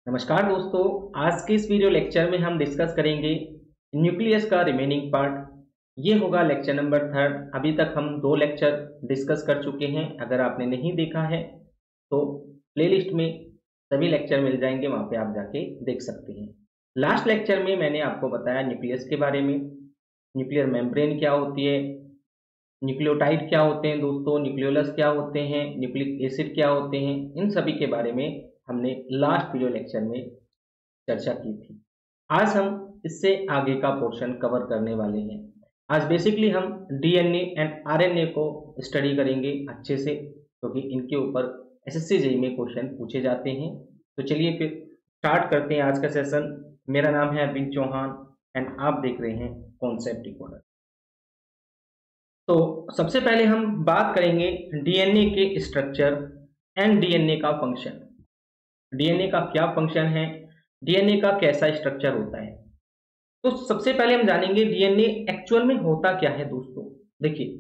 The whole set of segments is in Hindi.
नमस्कार दोस्तों, आज के इस वीडियो लेक्चर में हम डिस्कस करेंगे न्यूक्लियस का रिमेनिंग पार्ट। ये होगा लेक्चर नंबर 3। अभी तक हम 2 लेक्चर डिस्कस कर चुके हैं। अगर आपने नहीं देखा है तो प्लेलिस्ट में सभी लेक्चर मिल जाएंगे, वहाँ पे आप जाके देख सकते हैं। लास्ट लेक्चर में मैंने आपको बताया न्यूक्लियस के बारे में, न्यूक्लियर मेम्ब्रेन क्या होती है, न्यूक्लियोटाइड क्या होते हैं दोस्तों, न्यूक्लियोलस क्या होते हैं, न्यूक्लिक एसिड क्या होते हैं, इन सभी के बारे में हमने लास्ट वीडियो लेक्चर में चर्चा की थी। आज हम इससे आगे का पोर्शन कवर करने वाले हैं। आज बेसिकली हम डीएनए एंड आरएनए को स्टडी करेंगे अच्छे से, क्योंकि इनके ऊपर एसएससी जेईई में क्वेश्चन पूछे जाते हैं। तो चलिए फिर स्टार्ट करते हैं आज का सेशन। मेरा नाम है अरविंद चौहान एंड आप देख रहे हैं कॉन्सेप्ट डिकोडर। तो सबसे पहले हम बात करेंगे डीएनए के स्ट्रक्चर एंड डीएनए का फंक्शन। डीएनए का क्या फंक्शन है, डीएनए का कैसा स्ट्रक्चर होता है। तो सबसे पहले हम जानेंगे डीएनए एक्चुअल में होता क्या है दोस्तों। देखिए,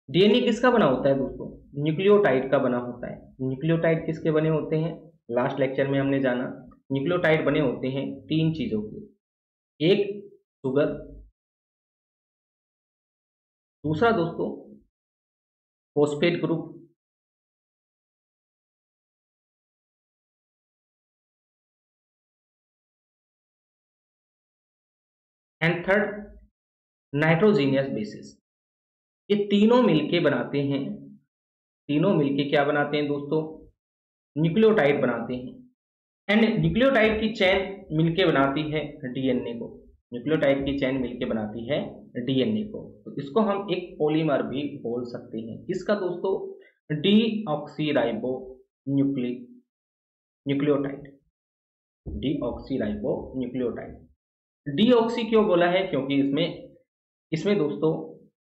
डीएनए किसका बना होता है दोस्तों? न्यूक्लियोटाइड का बना होता है। न्यूक्लियोटाइड किसके बने होते हैं? लास्ट लेक्चर में हमने जाना न्यूक्लियोटाइड बने होते हैं 3 चीजों के। एक शुगर, दूसरा दोस्तों phosphate group, and third nitrogenous basis. ये तीनों मिलके बनाते हैं, तीनों मिलके क्या बनाते हैं दोस्तों? न्यूक्लियोटाइड बनाते हैं। एंड न्यूक्लियोटाइड की चेन मिलके बनाती है डीएनए को। न्यूक्लियोटाइड की चेन मिलके बनाती है डीएनए को। तो इसको हम एक पॉलीमर भी बोल सकते हैं। किसका दोस्तों? Deoxyribo nucleotide. Deoxyribo nucleotide. Deoxy क्यों बोला है? क्योंकि इसमें इसमें दोस्तों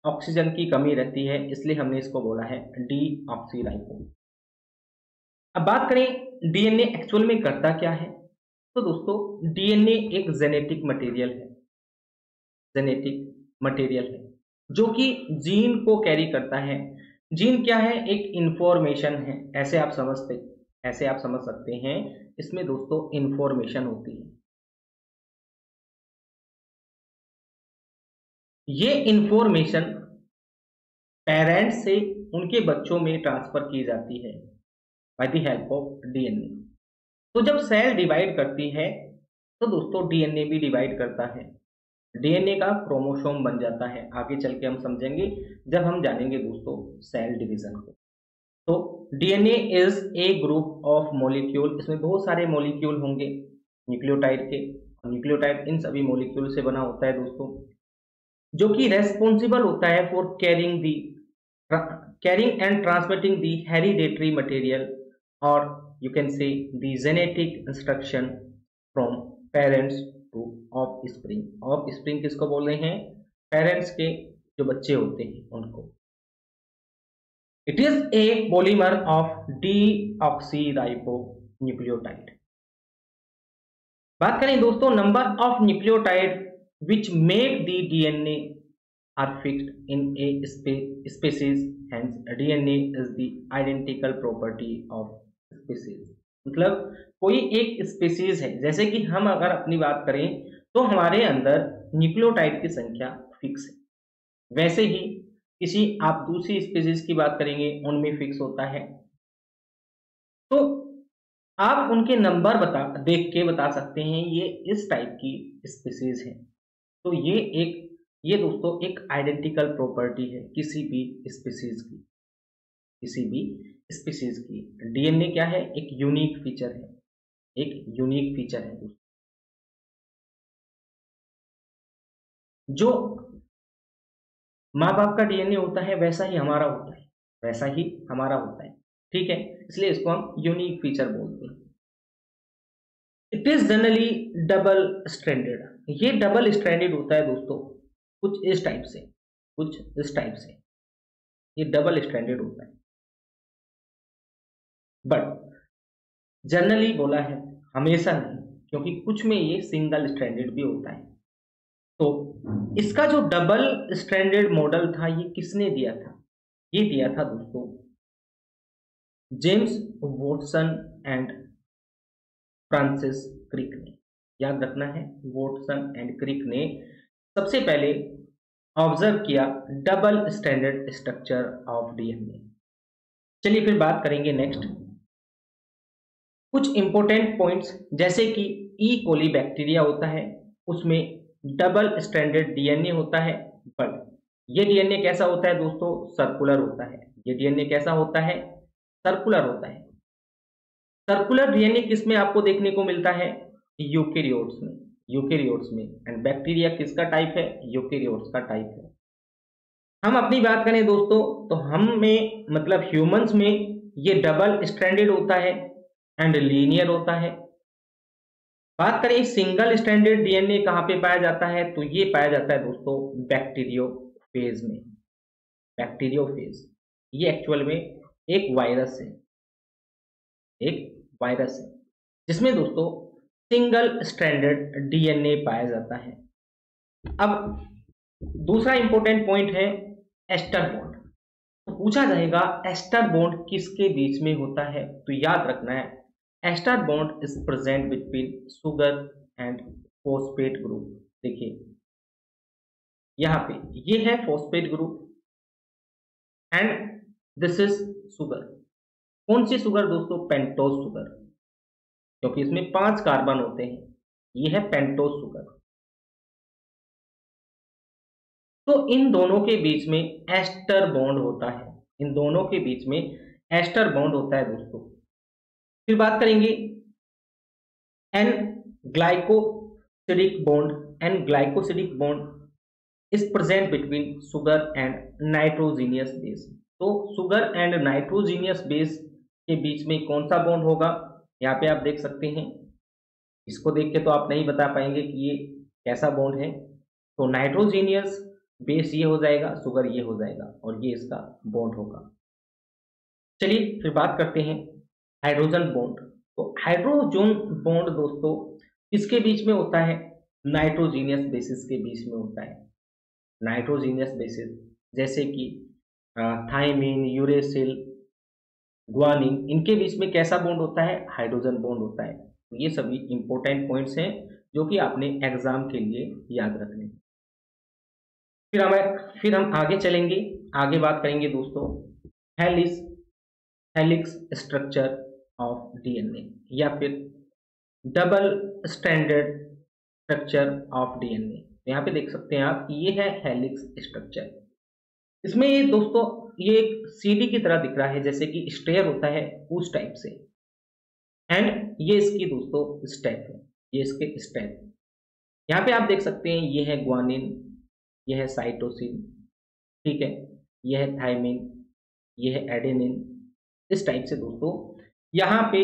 ऑक्सीजन की कमी रहती है, इसलिए हमने इसको बोला है डीऑक्सीराइबो। अब बात करें डीएनए एक्चुअल में करता क्या है। तो दोस्तों डीएनए एक जेनेटिक मटेरियल है, जेनेटिक मटेरियल है जो कि जीन को कैरी करता है। जीन क्या है? एक इंफॉर्मेशन है, ऐसे आप समझ सकते हैं। इसमें दोस्तों इंफॉर्मेशन होती है। ये इंफॉर्मेशन पेरेंट्स से उनके बच्चों में ट्रांसफर की जाती है by the help of DNA. तो जब सेल डिवाइड करती है तो दोस्तों डीएनए भी डिवाइड करता है। डीएनए का क्रोमोसोम बन जाता है। आगे चल के हम समझेंगे जब हम जानेंगे दोस्तों सेल डिवीजन को। तो DNA is a group of molecule. इसमें बहुत सारे मॉलिक्यूल होंगे न्यूक्लियोटाइड के। न्यूक्लियोटाइड इन सभी मॉलिक्यूल से बना होता है दोस्तों, जो कि रेस्पॉन्सिबल होता है for caring and transmitting the hereditary material, और you can say the genetic instruction from parents to offspring. Offspring किसको बोल रहे हैं? पेरेंट्स के जो बच्चे होते हैं उनको। It is a polymer of deoxyribo nucleotide. बात करें दोस्तों number of nucleotide which make the DNA are fixed in a species, hence DNA is the identical property of species। मतलब कोई एक स्पीसीज है, जैसे कि हम अगर अपनी बात करें तो हमारे अंदर न्यूक्लियोटाइड की संख्या फिक्स है, वैसे ही किसी आप दूसरी स्पीसीज की बात करेंगे उनमें फिक्स होता है। तो आप उनके नंबर देख के बता सकते हैं ये इस टाइप की स्पीसीज है। तो ये दोस्तों एक आइडेंटिकल प्रॉपर्टी है किसी भी स्पीसीज की, किसी भी स्पीसीज की। डीएनए क्या है? एक यूनिक फीचर है, एक यूनिक फीचर है दोस्तों। जो माँ बाप का डीएनए होता है वैसा ही हमारा होता है, वैसा ही हमारा होता है, ठीक है। इसलिए इसको हम यूनिक फीचर बोलते हैं। It is generally double stranded. ये डबल स्ट्रैंडेड होता है दोस्तों, कुछ इस टाइप से, कुछ इस टाइप से ये डबल स्ट्रैंडेड होता है। बट जनरली बोला है, हमेशा नहीं, क्योंकि कुछ में ये सिंगल स्ट्रैंडेड भी होता है। तो इसका जो डबल स्ट्रैंडेड मॉडल था ये किसने दिया था? ये दिया था दोस्तों James Watson and Francis Crick ने, याद रखना है, वॉटसन एंड क्रिक ने सबसे पहले ऑब्जर्व किया double standard structure of DNA. चलिए फिर बात करेंगे नेक्स्ट कुछ इंपॉर्टेंट पॉइंट्स, जैसे कि ई कोली बैक्टीरिया होता है, उसमें डबल स्टैंडर्ड डीएनए होता है, बट ये डीएनए कैसा होता है दोस्तों, सर्कुलर होता है। ये डीएनए कैसा होता है, सर्कुलर होता है। सर्कुलर डीएनए किस में आपको देखने को मिलता है, यूकेरियोट्स में, यूकेरियोट्स में। एंड बैक्टीरिया किसका टाइप है, यूकेरियोट्स का टाइप है। हम अपनी बात करें दोस्तों तो हम में मतलब ह्यूमंस में ये डबल स्ट्रैंडेड होता है एंड लीनियर होता है। बात करें सिंगल स्टैंडर्ड डीएनए कहां पे पाया जाता है, तो ये पाया जाता है दोस्तों बैक्टीरियोफेज में। बैक्टीरियोफेज ये एक्चुअल में एक वायरस है, एक वायरस है जिसमें दोस्तों सिंगल स्ट्रैंडर्ड डीएनए पाया जाता है। अब दूसरा इंपॉर्टेंट पॉइंट है एस्टर बॉन्ड। तो पूछा जाएगा एस्टर बॉन्ड किसके बीच में होता है, तो याद रखना है ester bond is present between sugar and phosphate group. देखिए यहां पे ये है phosphate group and this is sugar. कौन सी शुगर दोस्तों, पेंटोज शुगर, क्योंकि इसमें 5 कार्बन होते हैं। ये है पेंटोज शुगर। तो इन दोनों के बीच में एस्टर बॉन्ड होता है, इन दोनों के बीच में एस्टर बॉन्ड होता है दोस्तों। फिर बात करेंगे N glycosidic bond. N glycosidic bond is present between sugar and nitrogenous base. तो शुगर एंड नाइट्रोजीनियस बेस के बीच में कौन सा बॉन्ड होगा, यहाँ पे आप देख सकते हैं। इसको देख के तो आप नहीं बता पाएंगे कि ये कैसा बॉन्ड है। तो नाइट्रोजीनियस बेस ये हो जाएगा, शुगर ये हो जाएगा, और ये इसका बॉन्ड होगा। चलिए फिर बात करते हैं हाइड्रोजन बॉन्ड। तो हाइड्रोजन बॉन्ड दोस्तों किसके बीच में होता है, नाइट्रोजीनियस बेसिस के बीच में होता है। नाइट्रोजीनियस बेसिस जैसे कि थायमीन, यूरेसिल, ग्वानिन, इनके बीच में कैसा बॉन्ड होता है, हाइड्रोजन बॉन्ड होता है। ये सभी इंपॉर्टेंट पॉइंट्स हैं जो कि आपने एग्जाम के लिए याद रखने। फिर हम आगे चलेंगे, आगे बात करेंगे दोस्तों हेलिक्स स्ट्रक्चर ऑफ डीएनए या फिर double standard structure of DNA. यहाँ पे देख सकते हैं आप, ये है हेलिक्स स्ट्रक्चर। इसमें ये दोस्तों ये एक सीडी की तरह दिख रहा है, जैसे कि स्टेयर होता है उस टाइप से। एंड ये इसकी दोस्तों स्टेप है, ये इसके स्टेप। यहाँ पे आप देख सकते हैं ये है ग्वानिन, ये है साइटोसिन, ठीक है, ये है थायमिन, ये है एडेनिन। इस टाइप से दोस्तों यहाँ पे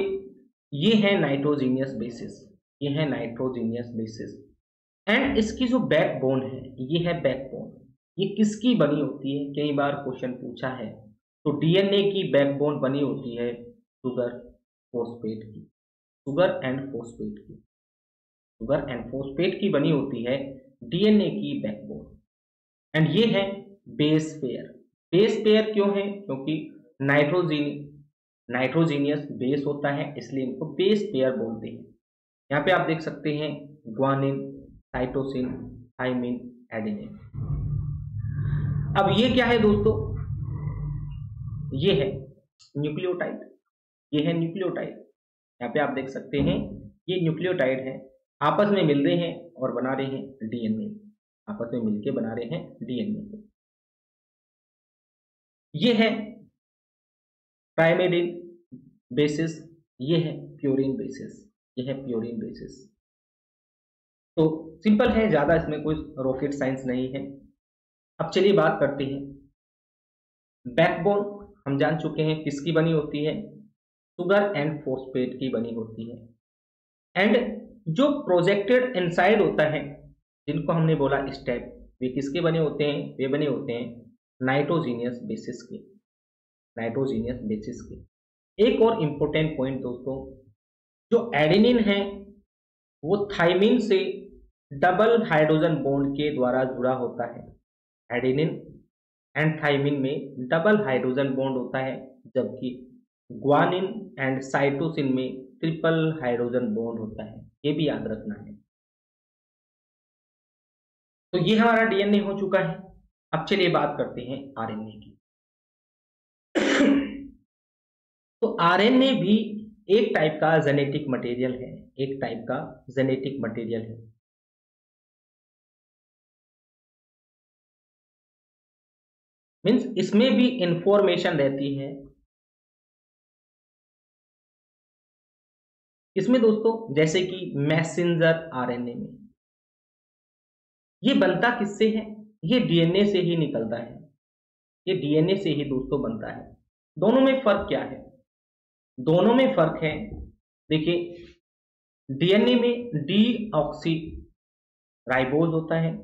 ये है नाइट्रोजीनियस बेसिस, ये है नाइट्रोजीनियस बेसिस। एंड इसकी जो बैकबोन है, ये है बैकबोन। ये किसकी बनी होती है, कई बार क्वेश्चन पूछा है। तो डीएनए की बैकबोन बनी होती है शुगर फॉस्फेट की, शुगर एंड फॉस्फेट की, शुगर एंड फॉस्फेट की बनी होती है डीएनए की बैकबोन। एंड ये है बेस पेयर। बेस पेयर क्यों है, क्योंकि नाइट्रोजीनियस बेस होता है, इसलिए इनको बेस पेयर बोलते हैं। यहाँ पे आप देख सकते हैं ग्वानिन, साइटोसिन, थायमिन, एडेनिन। अब ये क्या है दोस्तों, ये है न्यूक्लियोटाइड, ये है न्यूक्लियोटाइड। यहाँ पे आप देख सकते हैं ये न्यूक्लियोटाइड है, आपस में मिल रहे हैं और बना रहे हैं डीएनए, आपस में मिलके बना रहे हैं डीएनए। ये है प्राइमेडिन बेसिस, ये है प्यूरिन बेसिस, ये है प्यूरिन बेसिस। तो सिंपल है, ज्यादा इसमें कोई रॉकेट साइंस नहीं है। अब चलिए बात करते हैं बैकबोन। हम जान चुके हैं किसकी बनी होती है, शुगर एंड फॉस्फेट की बनी होती है। एंड जो प्रोजेक्टेड इनसाइड होता है, जिनको हमने बोला स्टेप, वे किसके बने होते हैं, वे बने होते हैं नाइट्रोजीनियस बेसिस के, नाइट्रोजीनियस बेसिस के। एक और इंपॉर्टेंट पॉइंट दोस्तों, जो एडेनिन है वो थायमिन से डबल हाइड्रोजन बॉन्ड के द्वारा जुड़ा होता है। एडेनिन एंड थायमिन में डबल हाइड्रोजन बॉन्ड होता है, जबकि ग्वानिन एंड साइटोसिन में ट्रिपल हाइड्रोजन बॉन्ड होता है, ये भी याद रखना है। तो ये हमारा डीएनए हो चुका है। अब चलिए बात करते हैं आरएनए की। तो आरएनए भी एक टाइप का जेनेटिक मटेरियल है, एक टाइप का जेनेटिक मटेरियल है। मीन्स इसमें भी इंफॉर्मेशन रहती है। इसमें दोस्तों जैसे कि मैसेंजर आरएनए में ये बनता किससे है? ये डीएनए से ही निकलता है, ये डीएनए से ही दोस्तों बनता है। दोनों में फर्क क्या है? दोनों में फर्क है, देखिए डीएनए में डीऑक्सी राइबोज होता है,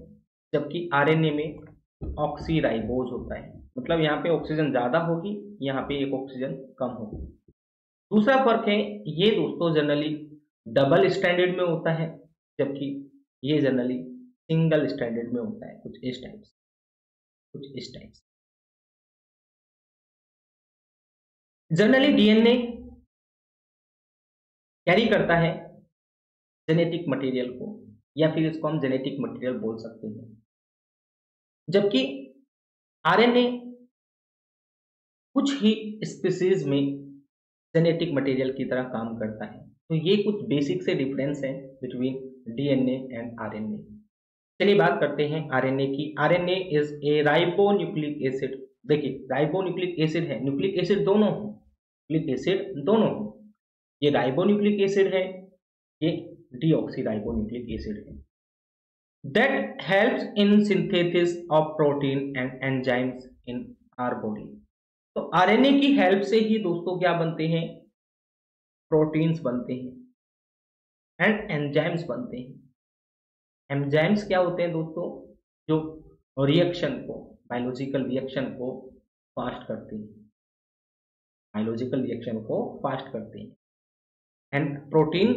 जबकि आरएनए में ऑक्सी राइबोज होता है। मतलब यहाँ पे ऑक्सीजन ज्यादा होगी, यहाँ पे एक ऑक्सीजन कम होगी। दूसरा फर्क है, ये दोस्तों जनरली डबल स्टैंडर्ड में होता है, जबकि ये जनरली सिंगल स्टैंडर्ड में होता है। कुछ इस टाइप से, कुछ इस टाइप से। जनरली डीएनए कैरी करता है जेनेटिक मटेरियल को, या फिर इसको हम जेनेटिक मटेरियल बोल सकते हैं, जबकि आरएनए कुछ ही स्पीसीज में जेनेटिक मटेरियल की तरह काम करता है। तो ये कुछ बेसिक से डिफरेंस है बिटवीन डीएनए एंड आरएनए। चलिए बात करते हैं आरएनए की। RNA is a ribonucleic acid. देखिए राइबोन्यूक्लिक एसिड है, न्यूक्लिक एसिड दोनों हो, न्यूक्लिक एसिड दोनों हो। ये राइबोन्यूक्लिक एसिड है, ये डीऑक्सीराइबोन्यूक्लिक एसिड है। That helps in synthesis of protein and enzymes in our body. तो आरएनए की हेल्प से ही दोस्तों क्या बनते हैं? प्रोटीन्स बनते हैं एंड एंजाइम्स बनते हैं। एंजाइम्स क्या होते हैं दोस्तों? जो रिएक्शन को, बायोलॉजिकल रिएक्शन को फास्ट करते हैं, बायोलॉजिकल रिएक्शन को फास्ट करते हैं। एंड प्रोटीन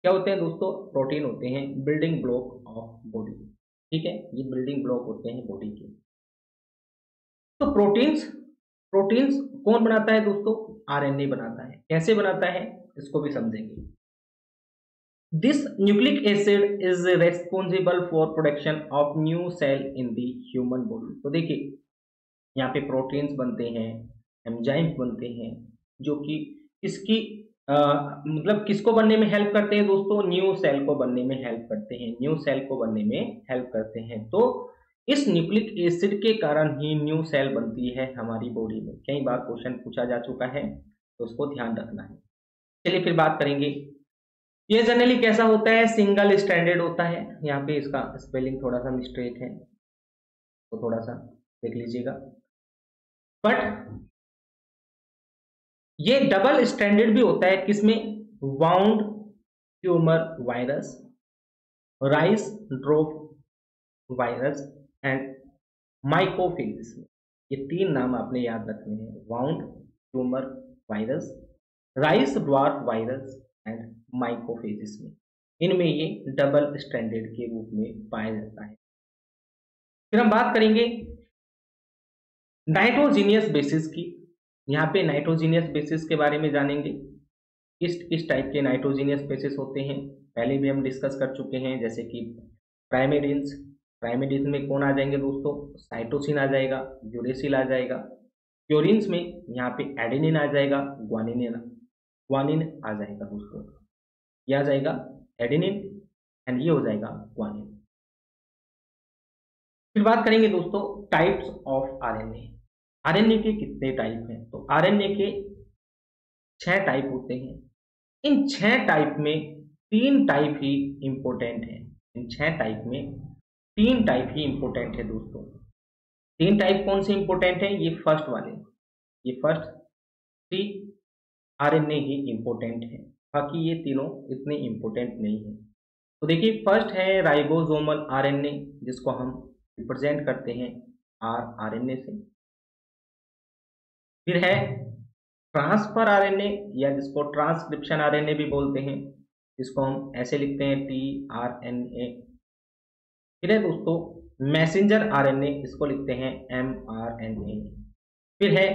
क्या होते हैं दोस्तों? प्रोटीन होते हैं बिल्डिंग ब्लॉक ऑफ बॉडी। ठीक है, ये बिल्डिंग ब्लॉक होते हैं बॉडी के। तो प्रोटीन्स कौन बनाता है दोस्तों? आरएनए बनाता है। कैसे बनाता है इसको भी समझेंगे। This nucleic acid is responsible for production of new cell in the human body. तो देखिए यहाँ पे प्रोटीन्स बनते हैं, एंजाइम्स बनते हैं, जो कि इसकी मतलब किसको बनने में हेल्प करते हैं दोस्तों? न्यू सेल को बनने में हेल्प करते हैं, न्यू सेल को बनने में हेल्प करते हैं। तो इस न्यूक्लिक एसिड के कारण ही न्यू सेल बनती है हमारी बॉडी में। कई बार क्वेश्चन पूछा जा चुका है, तो उसको ध्यान रखना है। चलिए फिर बात करेंगे, ये जनरली कैसा होता है? सिंगल स्टैंडर्ड होता है। यहाँ पे इसका स्पेलिंग थोड़ा सा मिस्टेक है, तो थोड़ा सा देख लीजिएगा। बट ये डबल स्टैंडर्ड भी होता है, किसमें? Wound tumour virus, rice dwarf virus and mycophages में। ये तीन नाम आपने याद रखने हैं, wound tumour virus, rice dwarf virus and mycophages में। इनमें ये डबल स्टैंडर्ड के रूप में पाया जाता है। फिर हम बात करेंगे नाइट्रोजीनियस बेसिस की। यहाँ पे नाइट्रोजीनियस बेसिस के बारे में जानेंगे, किस टाइप के नाइट्रोजीनियस बेसिस होते हैं। पहले भी हम डिस्कस कर चुके हैं, जैसे कि प्राइमेडिन्स। प्राइमेडिन्स में कौन आ जाएंगे दोस्तों? साइटोसिन आ जाएगा, यूरेसिल आ जाएगा। प्योरिन्स में यहाँ पे एडेनिन आ जाएगा, ग्वानिन आ जाएगा दोस्तों। ये आ जाएगा एडेनिन एंड ये हो जाएगा ग्वानिन। फिर बात करेंगे दोस्तों टाइप्स ऑफ आरएनए। आरएनए के कितने टाइप हैं? तो आरएनए के 6 टाइप होते हैं। इन 6 टाइप में 3 टाइप ही इंपॉर्टेंट है। इन 6 टाइप में 3 टाइप ही इंपॉर्टेंट है दोस्तों। 3 टाइप कौन से इंपॉर्टेंट है? ये फर्स्ट वाले, ये फर्स्ट 3 आरएनए ही इंपॉर्टेंट है, बाकी ये तीनों इतने इंपॉर्टेंट नहीं है। तो देखिए फर्स्ट है राइबोसोमल आरएनए, जिसको हम रिप्रेजेंट करते हैं आरएनए से। फिर है ट्रांसफर आरएनए, या जिसको ट्रांसक्रिप्शन आरएनए भी बोलते हैं, जिसको हम ऐसे लिखते हैं टीआरएनए। फिर है दोस्तों मैसेंजर आरएनए, इसको लिखते हैं एमआरएनए। फिर है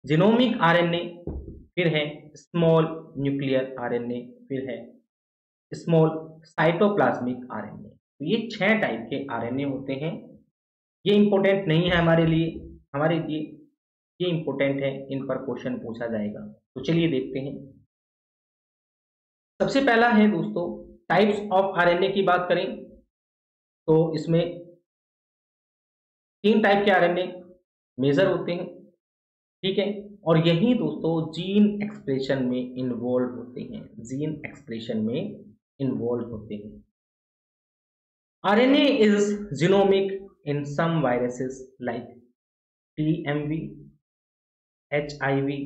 जीनोमिक आरएनए, फिर है स्मॉल न्यूक्लियर आरएनए, फिर है स्मॉल साइटोप्लाज्मिक आरएनए। तो ये 6 टाइप के आरएनए होते हैं। ये इंपॉर्टेंट नहीं है हमारे लिए ये इंपॉर्टेंट है, इन पर क्वेश्चन पूछा जाएगा। तो चलिए देखते हैं। सबसे पहला है दोस्तों टाइप्स ऑफ आरएनए की बात करें तो इसमें 3 टाइप के आरएनए मेजर होते हैं, ठीक है, और यही दोस्तों जीन एक्सप्रेशन में इन्वॉल्व होते हैं, जीन एक्सप्रेशन में इन्वॉल्व होते हैं। RNA is genomic in some viruses like TMV, HIV,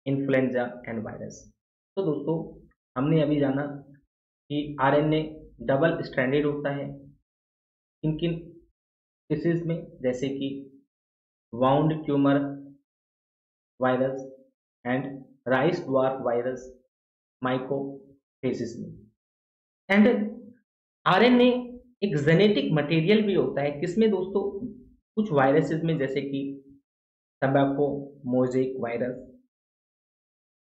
influenza and virus. तो दोस्तों हमने अभी जाना कि आरएनए डबल स्ट्रैंडेड होता है किन किन केसेस में, जैसे कि wound tumour virus and rice dwarf virus mycophages में। एंड आरएनए एक जेनेटिक मटेरियल भी होता है, किसमें दोस्तों, कुछ वायरसेस में, जैसे कि tobacco mosaic virus,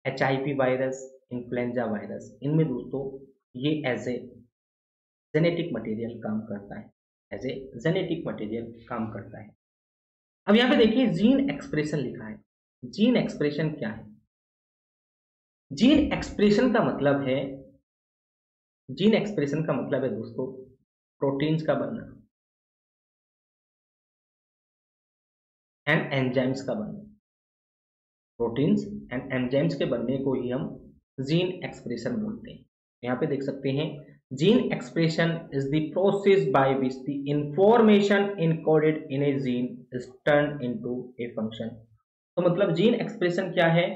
HIV virus, influenza virus, इनमें दोस्तों ये एज ए जेनेटिक मटेरियल काम करता है, एज ए जेनेटिक मटेरियल काम करता है। अब यहाँ पे देखिए जीन एक्सप्रेशन लिखा है। जीन एक्सप्रेशन क्या है? जीन एक्सप्रेशन का मतलब है, जीन एक्सप्रेशन का मतलब है दोस्तों प्रोटीन्स का बनना एंड एंजाइम्स का बनना। प्रोटीन्स एंड एंजाइम्स के बनने को ही हम जीन एक्सप्रेशन बोलते हैं। यहाँ पे देख सकते हैं gene expression is the process by which the information encoded in A gene is turn into a function. तो मतलब जीन एक्सप्रेशन क्या है?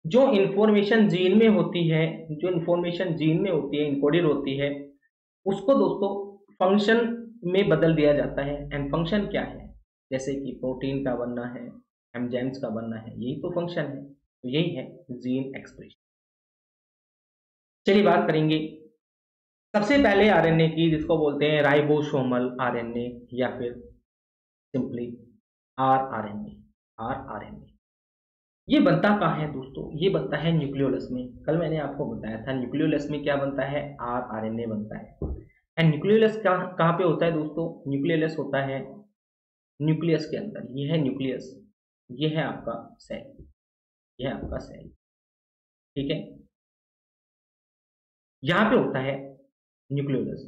जो इंफॉर्मेशन जीन में होती है, जो इंफॉर्मेशन जीन में होती है, इनकोडेड होती है, उसको दोस्तों फंक्शन में बदल दिया जाता है। एंड फंक्शन क्या है? जैसे कि प्रोटीन का बनना है, एंजाइम्स का बनना है, यही तो फंक्शन है। तो यही है जीन एक्सप्रेशन। चलिए बात करेंगे सबसे पहले आरएनए की, जिसको बोलते हैं राइबोसोमल आरएनए या फिर सिंपली आरआरएनए। ये बनता कहाँ है दोस्तों? ये बनता है न्यूक्लियोलस में। कल मैंने आपको बताया था न्यूक्लियोलस में क्या बनता है, आरआरएनए बनता है। एंड न्यूक्लियोलस कहाँ पे होता है दोस्तों? न्यूक्लियोलस होता है न्यूक्लियस के अंदर। ये है न्यूक्लियस, ये है आपका सेल, ये है आपका सेल, ठीक है। यहाँ पे होता है न्यूक्लियोलस।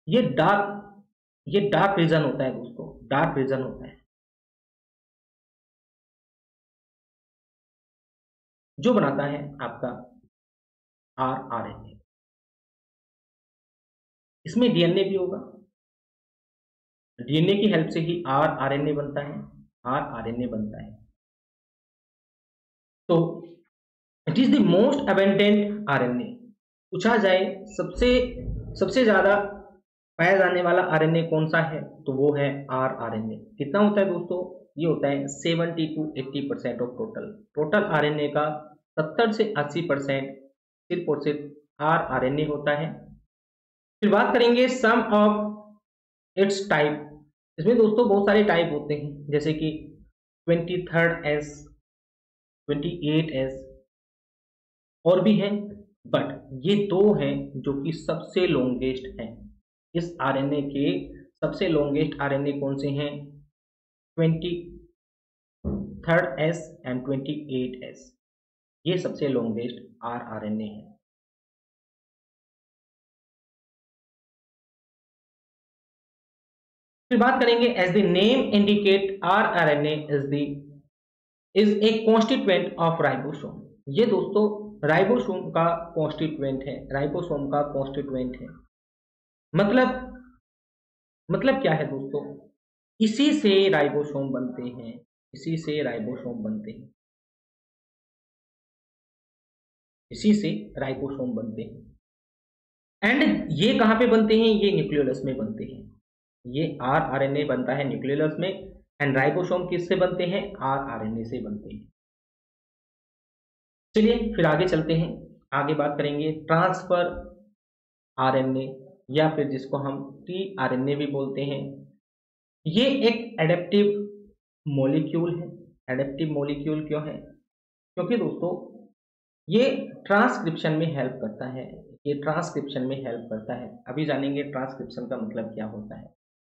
ये डार्क रीजन होता है दोस्तों, डार्क रीजन होता है जो बनाता है आपका आरआरएनए। इसमें डीएनए भी होगा, डीएनए की हेल्प से ही आरआरएनए बनता है, आरआरएनए बनता है। तो it is the most abundant RNA. पूछा जाए सबसे ज्यादा पाया जाने वाला आरएनए कौन सा है, तो वो है आरआरएनए। कितना होता है दोस्तों? ये होता है 70 to 80% ऑफ टोटल आरएनए का 70 से 80% सिर्फ और सिर्फ आरआरएनए होता है। फिर बात करेंगे सम ऑफ इट्स टाइप। इसमें दोस्तों बहुत सारे टाइप होते हैं, जैसे कि 23S, 28S और भी हैं, बट ये दो हैं जो कि सबसे लॉन्गेस्ट हैं। इस आरएनए के सबसे लॉन्गेस्ट आरएनए कौन से हैं? 23S एंड 28S, ये सबसे लॉन्गेस्ट आरआरएनए है। फिर बात करेंगे as the name indicate rRNA is a constituent of ribosome. ये दोस्तों राइबोसोम का कॉन्स्टिट्यूएंट है, राइबोसोम का कॉन्स्टिट्यूएंट है। मतलब क्या है दोस्तों? इसी से राइबोसोम बनते हैं, इसी से राइबोसोम बनते हैं, इसी से राइबोसोम बनते हैं। एंड ये कहाँ पे बनते हैं? ये न्यूक्लियोलस में बनते हैं। ये आरआरएनए बनता है न्यूक्लियोलस में, एंड राइबोसोम किससे बनते हैं? आरआरएनए से बनते हैं। चलिए फिर आगे चलते हैं, आगे बात करेंगे ट्रांसफर आरएनए या फिर जिसको हम टीआरएनए भी बोलते हैं। ये एक एडेप्टिव मॉलिक्यूल है। एडेप्टिव मॉलिक्यूल क्यों है? क्योंकि दोस्तों ये ट्रांसक्रिप्शन में हेल्प करता है, ये ट्रांसक्रिप्शन में हेल्प करता है। अभी जानेंगे ट्रांसक्रिप्शन का मतलब क्या होता है।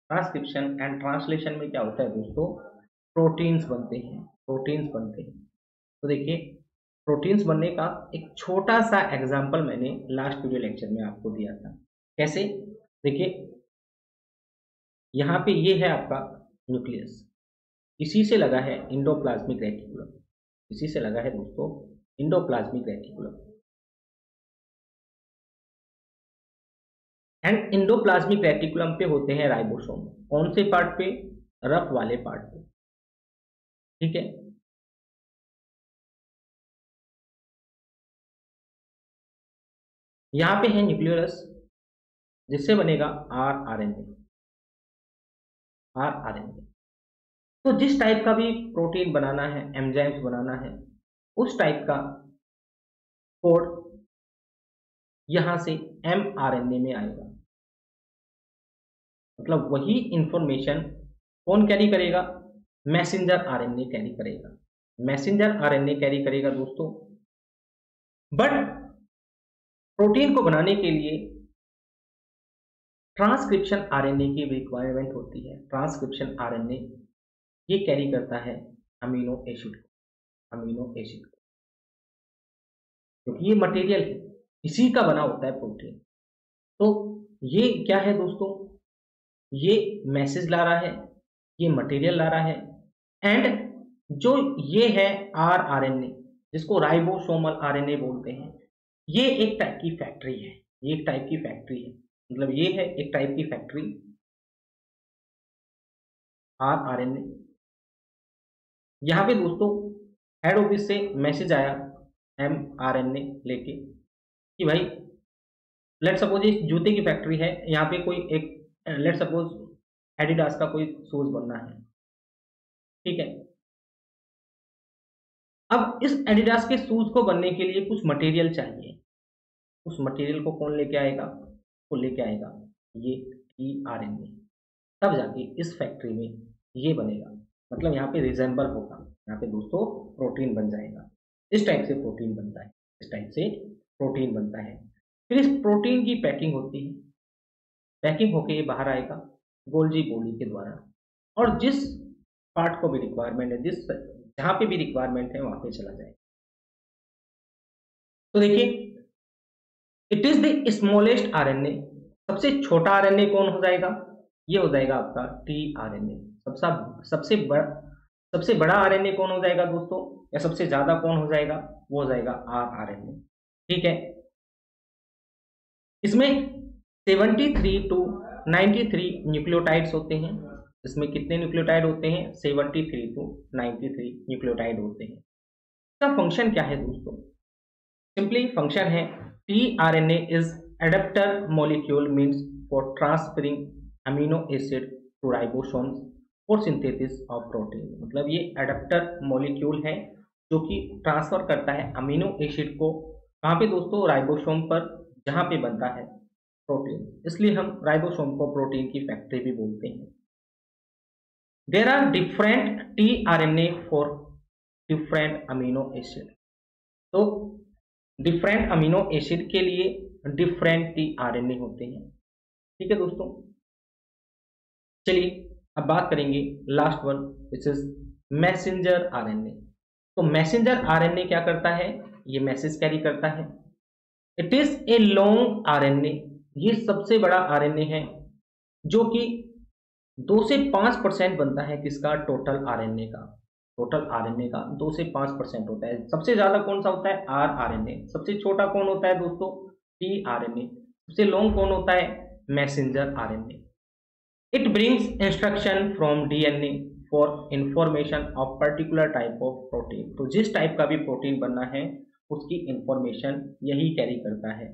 ट्रांसक्रिप्शन एंड ट्रांसलेशन में क्या होता है दोस्तों, प्रोटीन्स बनते हैं, प्रोटीन्स बनते हैं। तो देखिए, प्रोटीन्स बनने का एक छोटा सा एग्जांपल मैंने लास्ट वीडियो लेक्चर में आपको दिया था। कैसे, देखिए यहाँ पे ये है आपका न्यूक्लियस, इसी से लगा है इंडोप्लाज्मिक रेटिकुलम, इसी से लगा है दोस्तों endoplasmic reticulum. And endoplasmic reticulum पे होते हैं राइबोसोम। कौन से पार्ट पे, रफ वाले पार्ट पे, ठीक है। यहाँ पे है न्यूक्लियस, जिससे बनेगा आरआरएनए, आरआरएनए। तो जिस टाइप का भी प्रोटीन बनाना है, एंजाइम्स बनाना है, उस टाइप का कोड यहां से एमआरएनए में आएगा। मतलब वही इंफॉर्मेशन कौन कैरी करेगा, मैसेंजर आरएनए कैरी करेगा, मैसेंजर आरएनए कैरी करेगा दोस्तों। बट प्रोटीन को बनाने के लिए ट्रांसक्रिप्शन आरएनए की रिक्वायरमेंट होती है। ट्रांसक्रिप्शन आरएनए ये कैरी करता है अमीनो एसिड को, अमीनो एसिड को, क्योंकि ये मटेरियल है, इसी का बना होता है प्रोटीन। तो ये क्या है दोस्तों, ये मैसेज ला रहा है, ये मटेरियल ला रहा है। एंड जो ये है आरआरएनए, जिसको राइबोसोमल आरएनए बोलते हैं, ये एक टाइप की फैक्ट्री है, ये एक टाइप की फैक्ट्री है। मतलब ये है एक टाइप की फैक्ट्री आरआरएनए। यहाँ पे दोस्तों हेड ऑफिस से मैसेज आया एमआरएनए लेके कि भाई लेट सपोज ये जूते की फैक्ट्री है, यहाँ पे कोई एक लेट सपोज एडिडास का कोई शूज बनना है, ठीक है। अब इस एडिडास के शूज को बनने के लिए कुछ मटेरियल चाहिए, उस मटेरियल को कौन लेके आएगा, वो लेके आएगा ये टीआरएनए। तब जाके इस फैक्ट्री में ये बनेगा, मतलब यहाँ पे रिजेंबल होगा, यहाँ पे दोस्तों प्रोटीन बन जाएगा। इस टाइप से प्रोटीन बनता है, इस टाइप से प्रोटीन बनता है। फिर इस प्रोटीन की पैकिंग होती है, पैकिंग होके ये बाहर आएगा गोल्जी बॉडी के द्वारा, और जिस पार्ट को भी रिक्वायरमेंट है, जिस जहाँ पे भी रिक्वायरमेंट है वहां पे चला जाएगा। तो देखिए, it is the smallest RNA, सबसे छोटा आरएनए कौन हो जाएगा, ये हो जाएगा आपका टीआरएनए। सबसे बड़ा आरएनए कौन हो जाएगा दोस्तों, या सबसे ज्यादा कौन हो जाएगा, वो हो जाएगा आरआरएनए, ठीक है। इसमें 73 टू 93 न्यूक्लियोटाइड्स होते हैं। इसमें कितने न्यूक्लियोटाइड होते हैं, 73 टू 93 न्यूक्लियोटाइड होते हैं। इसका फंक्शन क्या है दोस्तों, सिंपली फंक्शन है tRNA is adapter molecule means for transferring amino acid to ribosomes for synthesis of protein। मतलब ये एडेप्टर मॉलिक्यूल है जो कि ट्रांसफर करता है अमीनो एसिड को, कहाँ पे दोस्तों, राइबोसोम पर, जहाँ पे बनता है प्रोटीन। इसलिए हम राइबोसोम को प्रोटीन की फैक्ट्री भी बोलते हैं। There are different tRNA for different amino acid. तो डिफरेंट अमीनो एसिड के लिए डिफरेंट टीआरएनए होते हैं, ठीक है दोस्तों। चलिए अब बात करेंगे last one, which is messenger RNA. तो मैसेंजर आरएनए क्या करता है, ये मैसेज कैरी करता है। It is a long RNA, ये सबसे बड़ा आरएनए है जो कि 2 से 5% बनता है किसका, टोटल आरएनए का। टोटल आरएनए का 2 से 5% होता है। सबसे ज्यादा कौन सा होता है, आरआरएनए। सबसे छोटा कौन होता है दोस्तों, टीआरएनए। सबसे लॉन्ग कौन होता है, messenger RNA. It brings instruction from DNA for information of particular type of protein. तो जिस टाइप का भी प्रोटीन बनना है उसकी इंफॉर्मेशन यही कैरी करता है।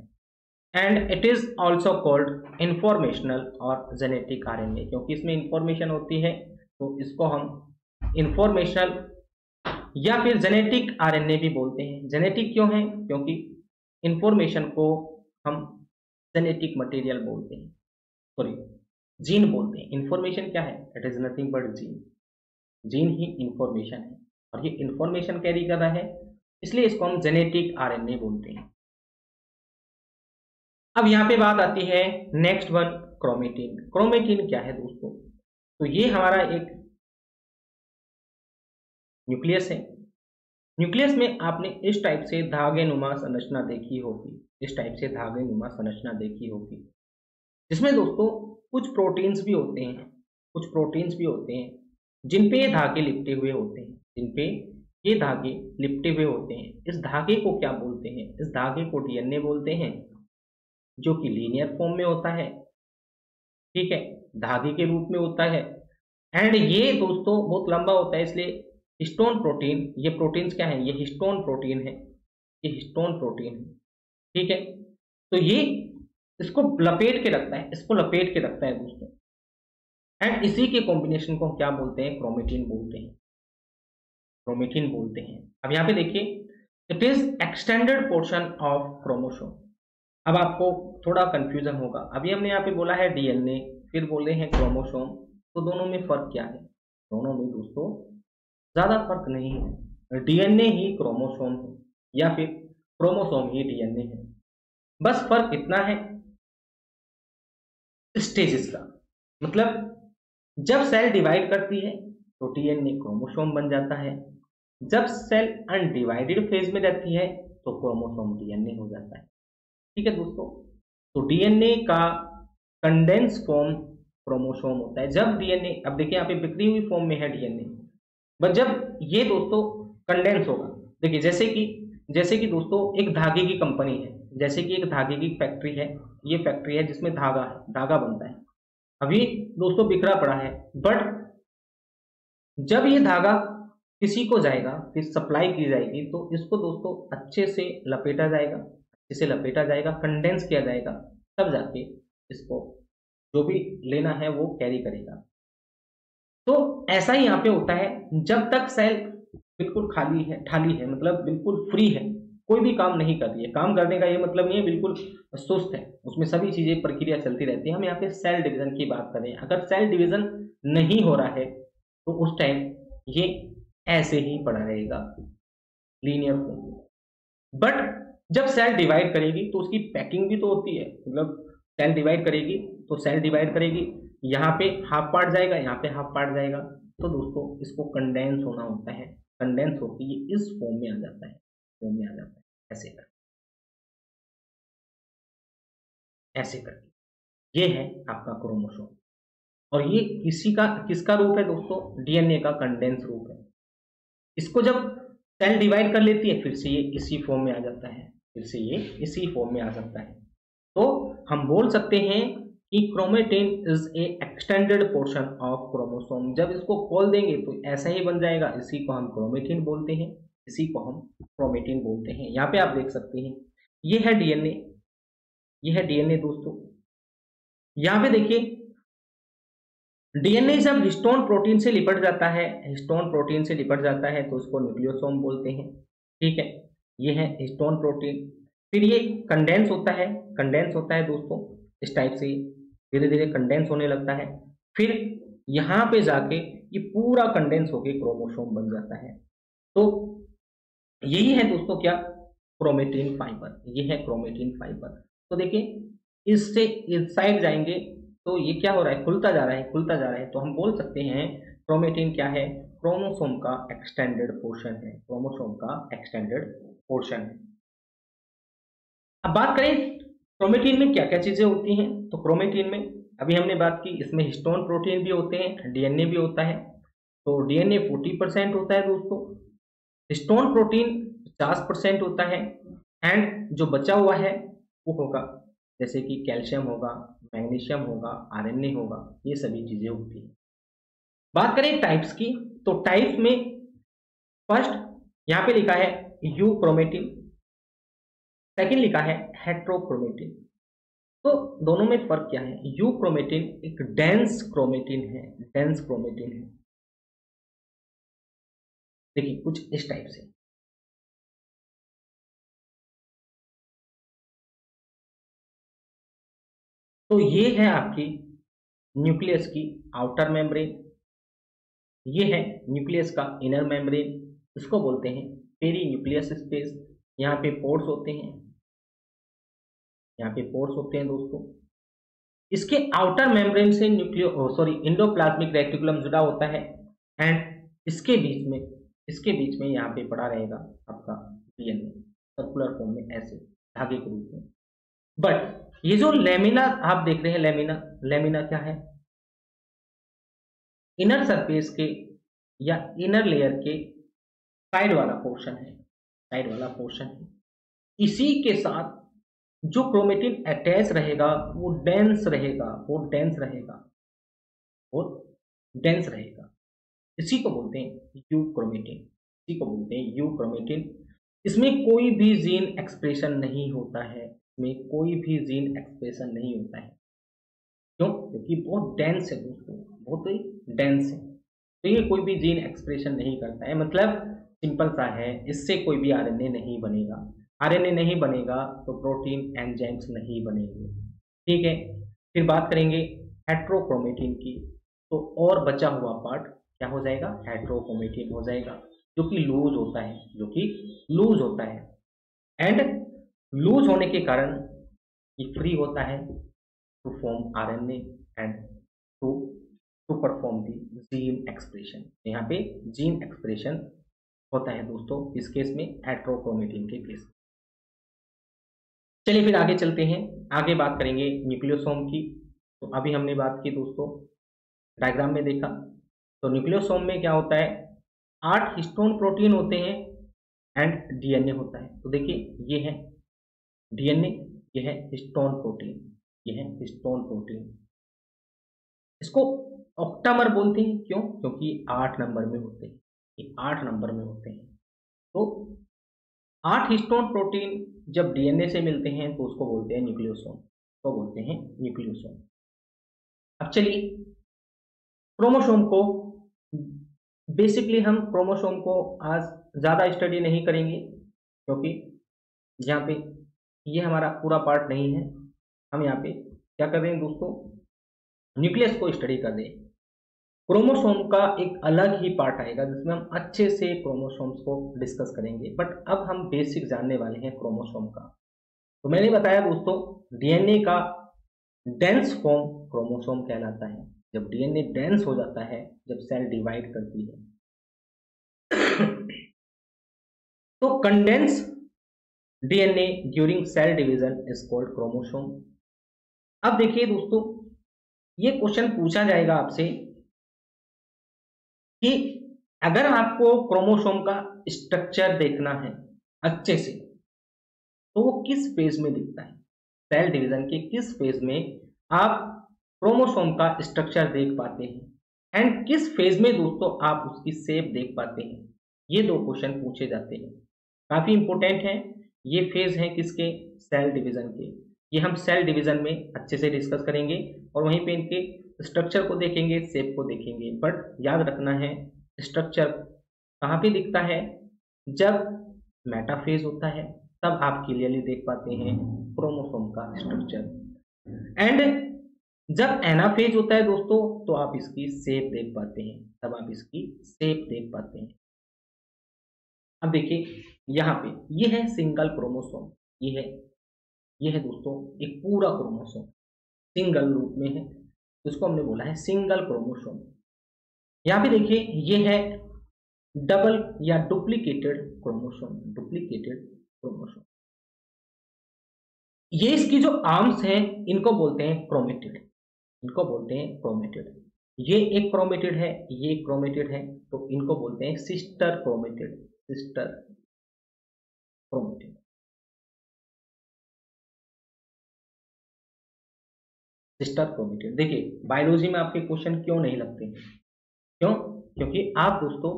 And it is also called informational और जेनेटिक आरएनए, क्योंकि इसमें इंफॉर्मेशन होती है तो इसको हम इंफॉर्मेशनल या फिर जेनेटिक आरएनए भी बोलते हैं। जेनेटिक क्यों है, क्योंकि इंफॉर्मेशन को हम जेनेटिक मटेरियल बोलते हैं, सॉरी जीन बोलते हैं। इंफॉर्मेशन क्या है, it is nothing but gene. Gene he information है और ये इंफॉर्मेशन कैरी कर रहा है इसलिए इसको हम जेनेटिक आरएनए बोलते हैं। अब यहाँ पे बात आती है नेक्स्ट वन, क्रोमेटिन। क्रोमेटिन क्या है दोस्तों? तो ये हमारा एक न्यूक्लियस है। न्यूक्लियस में आपने इस टाइप से धागे नुमा संरचना देखी होगी, इस टाइप से धागे नुमा संरचना देखी होगी, जिसमें दोस्तों कुछ प्रोटीन्स भी होते हैं, कुछ प्रोटीन्स भी होते हैं जिन पे ये धागे लिपटे हुए होते हैं, जिन पे ये धागे लिपटे हुए होते हैं। इस धागे को क्या बोलते हैं? इस धागे को डीएनए बोलते हैं, जो कि लीनियर फॉर्म में होता है, ठीक है, धागे के रूप में होता है। एंड ये दोस्तों बहुत लंबा होता है, इसलिए हिस्टोन प्रोटीन, ये प्रोटीन्स क्या है? ये हिस्टोन प्रोटीन है, ये हिस्टोन प्रोटीन है, ठीक है। तो ये इसको लपेट के रखता है, इसको लपेट के रखता है दोस्तों। एंड इसी के कॉम्बिनेशन को क्या बोलते हैं? क्रोमेटिन बोलते हैं, क्रोमेटिन बोलते हैं। अब यहाँ पे देखिए, it is extended portion of chromosome. अब आपको थोड़ा कंफ्यूजन होगा, अभी हमने यहाँ पे बोला है डीएनए, फिर बोले हैं क्रोमोसोम, तो दोनों में फर्क क्या है? दोनों में दोस्तों ज्यादा फर्क नहीं है, डीएनए ही क्रोमोसोम है या फिर क्रोमोसोम ही डीएनए है। बस फर्क इतना है स्टेजेस का, मतलब जब सेल डिवाइड करती है तो डीएनए क्रोमोसोम बन जाता है, जब सेल अनडिवाइडेड फेज में रहती है तो क्रोमोसोम डीएनए हो जाता है, ठीक है दोस्तों। तो डीएनए का कंडेंस फॉर्म क्रोमोसोम होता है। जब डीएनए, अब देखिए यहाँ पे बिखरी हुई फॉर्म में है डीएनए, बट जब ये दोस्तों कंडेंस होगा, देखिए जैसे कि दोस्तों एक धागे की कंपनी है, जैसे कि एक धागे की फैक्ट्री है, ये फैक्ट्री है जिसमें धागा बनता है। अभी दोस्तों बिखरा पड़ा है, बट जब ये धागा किसी को जाएगा, फिर सप्लाई की जाएगी, तो इसको दोस्तों अच्छे से लपेटा जाएगा, अच्छे से लपेटा जाएगा, कंडेंस किया जाएगा, तब जाके इसको जो भी लेना है वो कैरी करेगा। तो ऐसा ही यहाँ पे होता है, जब तक सेल बिल्कुल खाली है, ठाली है, मतलब बिल्कुल फ्री है, कोई भी काम नहीं कर रही है, काम करने का ये मतलब नहीं है बिल्कुल सुस्त है, उसमें सभी चीजें प्रक्रिया चलती रहती है। हम यहाँ पे सेल डिवीजन की बात करें, अगर सेल डिवीजन नहीं हो रहा है तो उस टाइम ये ऐसे ही पड़ा रहेगा लीनियर फॉर्म। बट जब सेल डिवाइड करेगी तो उसकी पैकिंग भी तो होती है, मतलब सेल डिवाइड करेगी तो सेल डिवाइड करेगी, यहाँ पे हाफ पार्ट जाएगा, यहाँ पे हाफ पार्ट जाएगा, तो दोस्तों इसको कंडेंस होना होता है, कंडेंस होकर ये इस फॉर्म में आ जाता है, फॉर्म में आ जाता है, ऐसे करके, ऐसे करके। ये है आपका क्रोमोसोम, और ये किसका रूप है दोस्तों? डीएनए का कंडेंस रूप है। इसको जब सेल डिवाइड कर लेती है, फिर से ये इसी फॉर्म में आ जाता है, फिर से ये इसी फॉर्म में आ सकता है। तो हम बोल सकते हैं कि chromatin is a extended portion of chromosome. जब इसको खोल देंगे तो ऐसा ही बन जाएगा, इसी को हम क्रोमेटिन बोलते हैं, इसी को हम क्रोमेटिन बोलते हैं। यहाँ पे आप देख सकते हैं, ये है डीएनए, ये है डीएनए दोस्तों। यहाँ पे देखिए, डीएनए जब हिस्टोन प्रोटीन से लिपट जाता है, हिस्टोन प्रोटीन से लिपट जाता है तो उसको न्यूक्लियोसोम बोलते हैं, ठीक है। ये है हिस्टोन प्रोटीन, फिर ये कंडेंस होता है, कंडेंस होता है दोस्तों, इस टाइप से धीरे धीरे कंडेंस होने लगता है, फिर यहाँ पे जाके ये पूरा कंडेंस होके क्रोमोसोम बन जाता है। तो यही है दोस्तों क्या? क्रोमेटिन फाइबर, ये है क्रोमेटिन फाइबर। तो देखिए इससे इस साइड जाएंगे तो ये क्या हो रहा है? खुलता जा रहा है, खुलता जा रहा है। तो हम बोल सकते हैं क्रोमेटिन क्या है? क्रोमोसोम का एक्सटेंडेड पोर्शन है, क्रोमोसोम का एक्सटेंडेड पोर्शन है। अब बात करें क्रोमेटिन में क्या क्या चीजें होती हैं, तो क्रोमेटिन में अभी हमने बात की, इसमें हिस्टोन प्रोटीन भी होते हैं, डीएनए भी होता है। तो डीएनए 40% होता है दोस्तों, हिस्टोन प्रोटीन 50% होता है, एंड जो बचा हुआ है वो होगा जैसे कि कैल्शियम होगा, मैग्नीशियम होगा, आरएनए होगा, ये सभी चीजें होती है। बात करें टाइप्स की, तो टाइप्स में फर्स्ट यहाँ पे लिखा है यू क्रोमेटिन, सेकंड लिखा है हेट्रोक्रोमेटिन। तो दोनों में फर्क क्या है? यू क्रोमेटिन एक डेंस क्रोमेटिन है, डेंस क्रोमेटिन है, देखिए कुछ इस टाइप से। तो ये है आपकी न्यूक्लियस की आउटर मेम्ब्रेन, ये है न्यूक्लियस का इनर मेम्ब्रेन, इसको बोलते हैं पेरी न्यूक्लियस स्पेस, यहाँ पे पोर्स होते हैं, यहाँ पे पोर्स होते हैं दोस्तों। इसके आउटर मेम्ब्रेन से इंडोप्लाज्मिक रेटिकुलम जुड़ा होता है एंड इसके बीच में यहाँ पे पड़ा रहेगा आपका डीएनए सर्कुलर फॉर्म में ऐसे धागे के रूप में। बट ये जो लेमिना आप देख रहे हैं, लेमिना क्या है? इनर सरफेस के या इनर लेयर के साइड वाला पोर्शन है। इसी के साथ जो क्रोमेटिन अटैच रहेगा वो डेंस रहेगा। इसी को बोलते हैं यू क्रोमेटिन। इसमें कोई भी जीन एक्सप्रेशन नहीं होता है, क्यों? क्योंकि बहुत डेंस है दोस्तों, बहुत ही डेंस है, तो ये कोई भी जीन एक्सप्रेशन नहीं करता है। मतलब सिंपल सा है, इससे कोई भी आरएनए नहीं बनेगा तो प्रोटीन एंजाइम्स नहीं बनेंगे। ठीक है, फिर बात करेंगे हेट्रोक्रोमेटिन की, तो और बचा हुआ पार्ट क्या हो जाएगा? हेट्रोक्रोमेटिन हो जाएगा, जो कि लूज होता है एंड लूज होने के कारण ये फ्री होता है to form RNA and to perform the gene expression. यहाँ पे जीन एक्सप्रेशन होता है दोस्तों इस केस में, हेट्रोक्रोमेटिन के केस। चलिए फिर आगे चलते हैं, आगे बात करेंगे न्यूक्लियोसोम की। तो अभी हमने बात की दोस्तों, डायग्राम में देखा तो न्यूक्लियोसोम में क्या होता है, 8 हिस्टोन प्रोटीन होते हैं एंड डीएनए होता है। तो देखिए ये है डीएनए, ये है हिस्टोन प्रोटीन, इसको ऑक्टामर बोलते हैं। क्यों? क्योंकि 8 नंबर में होते हैं, ये 8 नंबर में होते हैं। तो 8 हिस्टोन प्रोटीन जब डीएनए से मिलते हैं तो उसको बोलते हैं न्यूक्लियोसोम, अब चलिए क्रोमोसोम को, बेसिकली हम क्रोमोसोम को आज ज़्यादा स्टडी नहीं करेंगे, क्योंकि यहाँ पे ये हमारा पूरा पार्ट नहीं है। हम यहाँ पे क्या कर रहे हैं दोस्तों, न्यूक्लियस को स्टडी कर रहे हैं। क्रोमोसोम का एक अलग ही पार्ट आएगा जिसमें हम अच्छे से क्रोमोसोम्स को डिस्कस करेंगे, बट अब हम बेसिक जानने वाले हैं क्रोमोसोम का। तो मैंने बताया दोस्तों, डीएनए का डेंस फॉर्म क्रोमोसोम कहलाता है। जब डीएनए डेंस हो जाता है, जब सेल डिवाइड करती है तो condense DNA during cell division is called chromosome. अब देखिए दोस्तों, ये क्वेश्चन पूछा जाएगा आपसे कि अगर आपको क्रोमोसोम का स्ट्रक्चर देखना है अच्छे से, तो वो किस फेज में दिखता है, सेल डिवीजन के किस फेज में आप क्रोमोसोम का स्ट्रक्चर देख पाते हैं एंड किस फेज में दोस्तों आप उसकी शेप देख पाते हैं। ये 2 क्वेश्चन पूछे जाते हैं, काफी इंपोर्टेंट है। ये फेज है किसके, सेल डिवीजन के। ये हम सेल डिवीजन में अच्छे से डिस्कस करेंगे और वहीं पे इनके स्ट्रक्चर को देखेंगे, शेप को देखेंगे। बट याद रखना है, स्ट्रक्चर कहाँ पे दिखता है, जब मेटाफेज होता है तब आप क्लियरली देख पाते हैं क्रोमोसोम का स्ट्रक्चर, एंड जब एनाफेज होता है दोस्तों तो आप इसकी शेप देख पाते हैं, अब देखिए यहाँ पे ये है सिंगल क्रोमोसोम, ये है दोस्तों एक पूरा क्रोमोसोम सिंगल रूप में है, उसको हमने बोला है सिंगल क्रोमोसोम। यहाँ पे देखिए ये है डबल या डुप्लीकेटेड क्रोमोसोम। ये इसकी जो आर्म्स हैं इनको बोलते हैं क्रोमेटिड, ये एक क्रोमेटिड है, ये एक क्रोमेटिड है, तो इनको बोलते हैं सिस्टर क्रोमेटिड। देखिए बायोलॉजी में आपके क्वेश्चन क्यों नहीं लगते, क्योंकि आप दोस्तों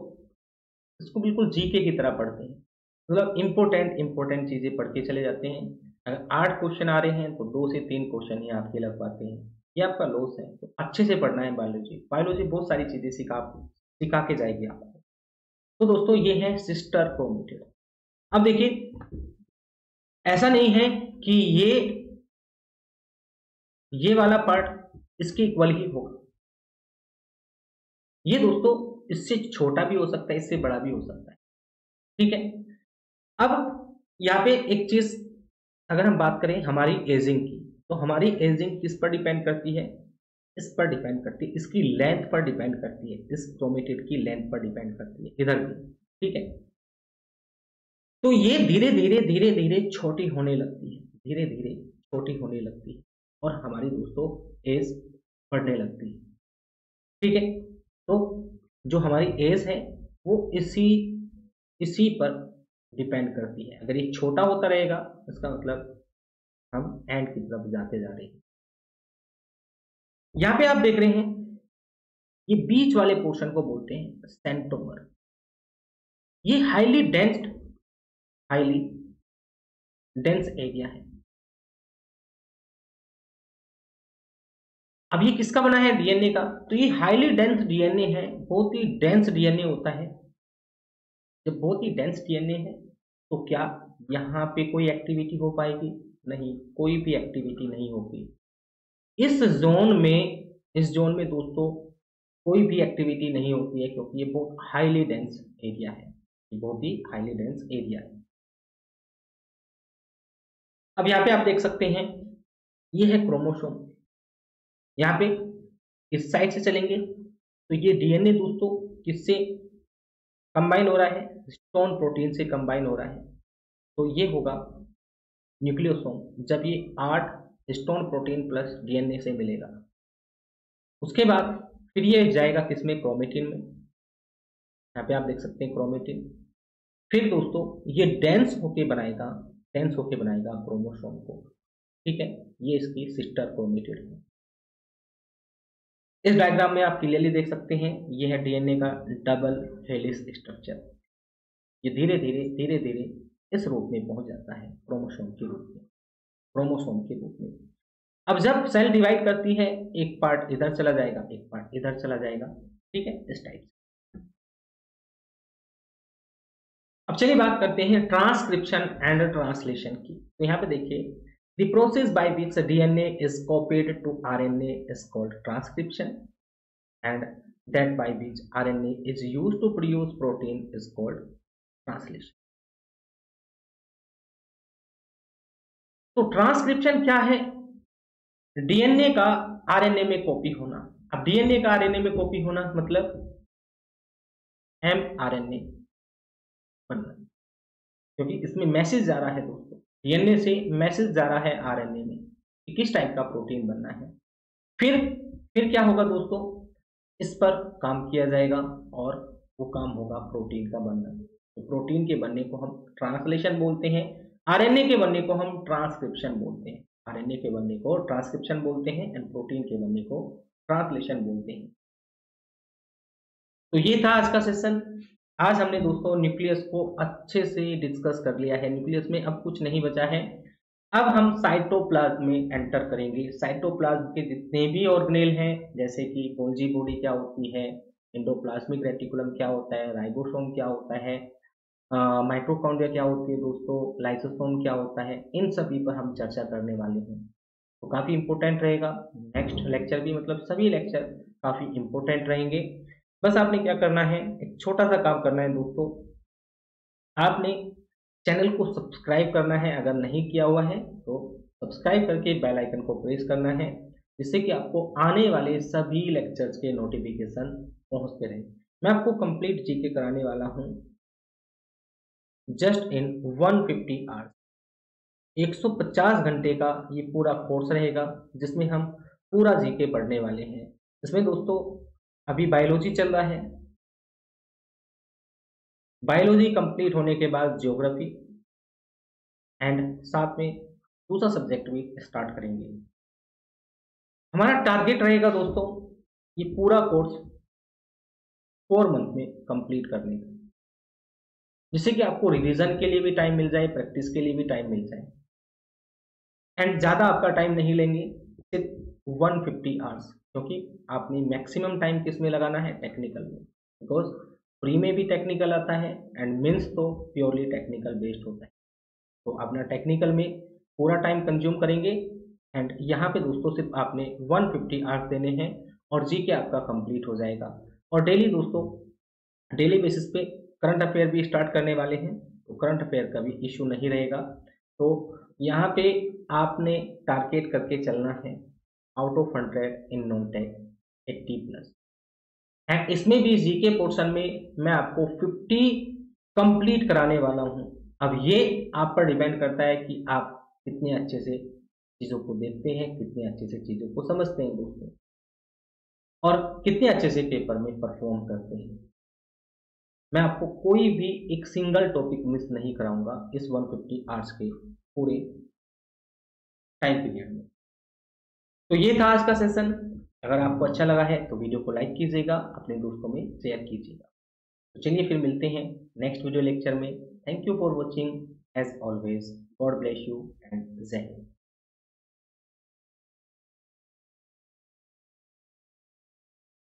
इसको बिल्कुल जीके की तरह पढ़ते हैं, मतलब इंपॉर्टेंट चीजें पढ़ के चले जाते हैं। अगर 8 क्वेश्चन आ रहे हैं तो 2 से 3 क्वेश्चन ही आपके लग पाते हैं, ये आपका लॉस है। तो अच्छे से पढ़ना है बायोलॉजी बहुत सारी चीजें सिखा के जाएगी आपको। तो दोस्तों ये है सिस्टर क्रोमेटिड। अब देखिए ऐसा नहीं है कि ये वाला पार्ट इसके इक्वल ही होगा, ये दोस्तों इससे छोटा भी हो सकता है, इससे बड़ा भी हो सकता है, ठीक है। अब यहाँ पे एक चीज अगर हम बात करें हमारी एजिंग की, तो हमारी एजिंग किस पर डिपेंड करती है? इस पर डिपेंड करती है, इसकी लेंथ पर डिपेंड करती है, इस क्रोमेटिड की लेंथ पर डिपेंड करती है, इधर भी, ठीक है। तो ये धीरे धीरे धीरे धीरे छोटी होने लगती है, धीरे धीरे छोटी होने लगती है, और हमारी दोस्तों एज बढ़ने लगती है, ठीक है। तो जो हमारी एज है वो इसी इसी पर डिपेंड करती है। अगर ये छोटा होता रहेगा इसका मतलब हम एंड की तरफ जाते जा रहे हैं। यहाँ पे आप देख रहे हैं ये बीच वाले पोर्शन को बोलते हैं सेंट्रोमर। ये हाईली डेंस एरिया है। अब ये किसका बना है? डीएनए का। तो ये हाईली डेंस डीएनए है, बहुत ही डेंस डीएनए होता है। जब बहुत ही डेंस डीएनए है तो क्या यहाँ पे कोई एक्टिविटी हो पाएगी? नहीं, कोई भी एक्टिविटी नहीं होगी। इस जोन में दोस्तों कोई भी एक्टिविटी नहीं होती है, क्योंकि ये बहुत हाईली डेंस एरिया है, ये बहुत ही हाईली डेंस एरिया है। अब यहाँ पे आप देख सकते हैं ये है क्रोमोसोम। यहाँ पे इस साइड से चलेंगे तो ये डीएनए दोस्तों किससे कंबाइन हो रहा है? हिस्टोन प्रोटीन से कंबाइन हो रहा है। तो ये होगा न्यूक्लियोसोम, जब ये 8 हिस्टोन प्रोटीन प्लस डीएनए से मिलेगा। उसके बाद फिर ये जाएगा किसमें? क्रोमेटिन में। यहाँ पे आप देख सकते हैं क्रोमेटिन। फिर दोस्तों ये डेंस होके बनाएगा क्रोमोसोम को, ठीक है। ये इसकी सिस्टर क्रोमेटिड है। इस डायग्राम में आप क्लियरली देख सकते हैं ये है डीएनए का डबल हेलिक्स स्ट्रक्चर। ये धीरे धीरे इस रूप में पहुंच जाता है क्रोमोसोम के रूप में। अब जब सेल डिवाइड करती है, एक पार्ट इधर चला जाएगा, एक पार्ट इधर चला जाएगा, ठीक है, इस टाइप से। अब चलिए बात करते हैं ट्रांसक्रिप्शन एंड ट्रांसलेशन की। तो यहाँ पे देखिए, the process by which DNA is copied to RNA is called transcription, and that by which RNA is used to produce protein is called translation. तो ट्रांसक्रिप्शन क्या है? डीएनए का आरएनए में कॉपी होना। अब डीएनए का आरएनए में कॉपी होना मतलब एमआरएनए बनना, क्योंकि इसमें मैसेज जा रहा है दोस्तों, डीएनए से मैसेज जा रहा है आरएनए में कि किस टाइप का प्रोटीन बनना है। फिर क्या होगा दोस्तों? इस पर काम किया जाएगा और वो काम होगा प्रोटीन का बनना। तो प्रोटीन के बनने को हम ट्रांसलेशन बोलते हैं, आरएनए के बनने को हम ट्रांसक्रिप्शन बोलते हैं। आरएनए के बनने को ट्रांसक्रिप्शन बोलते हैं एंड प्रोटीन के बनने को ट्रांसलेशन बोलते हैं। तो ये था आज का सेशन। आज हमने दोस्तों न्यूक्लियस को अच्छे से डिस्कस कर लिया है। न्यूक्लियस में अब कुछ नहीं बचा है। अब हम साइटोप्लाज्म में एंटर करेंगे। साइटोप्लाज्म के जितने भी ऑर्गेनेल हैं, जैसे कि गोल्जी बॉडी क्या होती है, एंडोप्लाज्मिक रेटिकुलम क्या होता है, राइबोसोम क्या होता है, माइटोकॉन्ड्रिया क्या होती है दोस्तों, लाइसोसोम क्या होता है, इन सभी पर हम चर्चा करने वाले हैं। तो काफ़ी इंपॉर्टेंट रहेगा। नेक्स्ट लेक्चर भी, मतलब सभी लेक्चर काफ़ी इंपॉर्टेंट रहेंगे। बस आपने क्या करना है, एक छोटा सा काम करना है दोस्तों, आपने चैनल को सब्सक्राइब करना है। अगर नहीं किया हुआ है तो सब्सक्राइब करके बेल आइकन को प्रेस करना है, जिससे कि आपको आने वाले सभी लेक्चर्स के नोटिफिकेशन पहुंचते रहे। मैं आपको कंप्लीट जीके कराने वाला हूं जस्ट इन 150 आवर्स। 150 घंटे का ये पूरा कोर्स रहेगा, जिसमें हम पूरा जीके पढ़ने वाले हैं। इसमें दोस्तों अभी बायोलॉजी चल रहा है, बायोलॉजी कंप्लीट होने के बाद ज्योग्राफी एंड साथ में दूसरा सब्जेक्ट भी स्टार्ट करेंगे। हमारा टारगेट रहेगा दोस्तों ये पूरा कोर्स 4 मंथ में कंप्लीट करने का, जिससे कि आपको रिवीजन के लिए भी टाइम मिल जाए, प्रैक्टिस के लिए भी टाइम मिल जाए। एंड ज़्यादा आपका टाइम नहीं लेंगे, सिर्फ 150 आवर्स, क्योंकि आपने मैक्सिमम टाइम किस में लगाना है? टेक्निकल में, बिकॉज प्री में भी टेक्निकल आता है एंड मेंस तो प्योरली टेक्निकल बेस्ड होता है। तो अपना टेक्निकल में पूरा टाइम कंज्यूम करेंगे एंड यहाँ पे दोस्तों सिर्फ आपने 150 आवर्स देने हैं और जीके आपका कंप्लीट हो जाएगा। और डेली दोस्तों, डेली बेसिस पे करंट अफेयर भी स्टार्ट करने वाले हैं। तो करंट अफेयर का भी इशू नहीं रहेगा। तो यहाँ पे आपने टारगेट करके चलना है out of 100 in non tech 80+। And इसमें भी जीके पोर्शन में मैं आपको 50 कंप्लीट कराने वाला हूँ। अब ये आप पर डिपेंड करता है कि आप कितने अच्छे से चीज़ों को देखते हैं, कितने अच्छे से चीज़ों को समझते हैं दोस्तों, और कितने अच्छे से पेपर में परफॉर्म करते हैं। मैं आपको कोई भी एक सिंगल टॉपिक मिस नहीं कराऊंगा इस 150 आवर्स के पूरे टाइम पीरियड में। तो ये था आज का सेशन। अगर आपको अच्छा लगा है तो वीडियो को लाइक कीजिएगा, अपने दोस्तों में शेयर कीजिएगा। तो चलिए फिर मिलते हैं नेक्स्ट वीडियो लेक्चर में। Thank you for watching as always. God bless you and Jai Hind.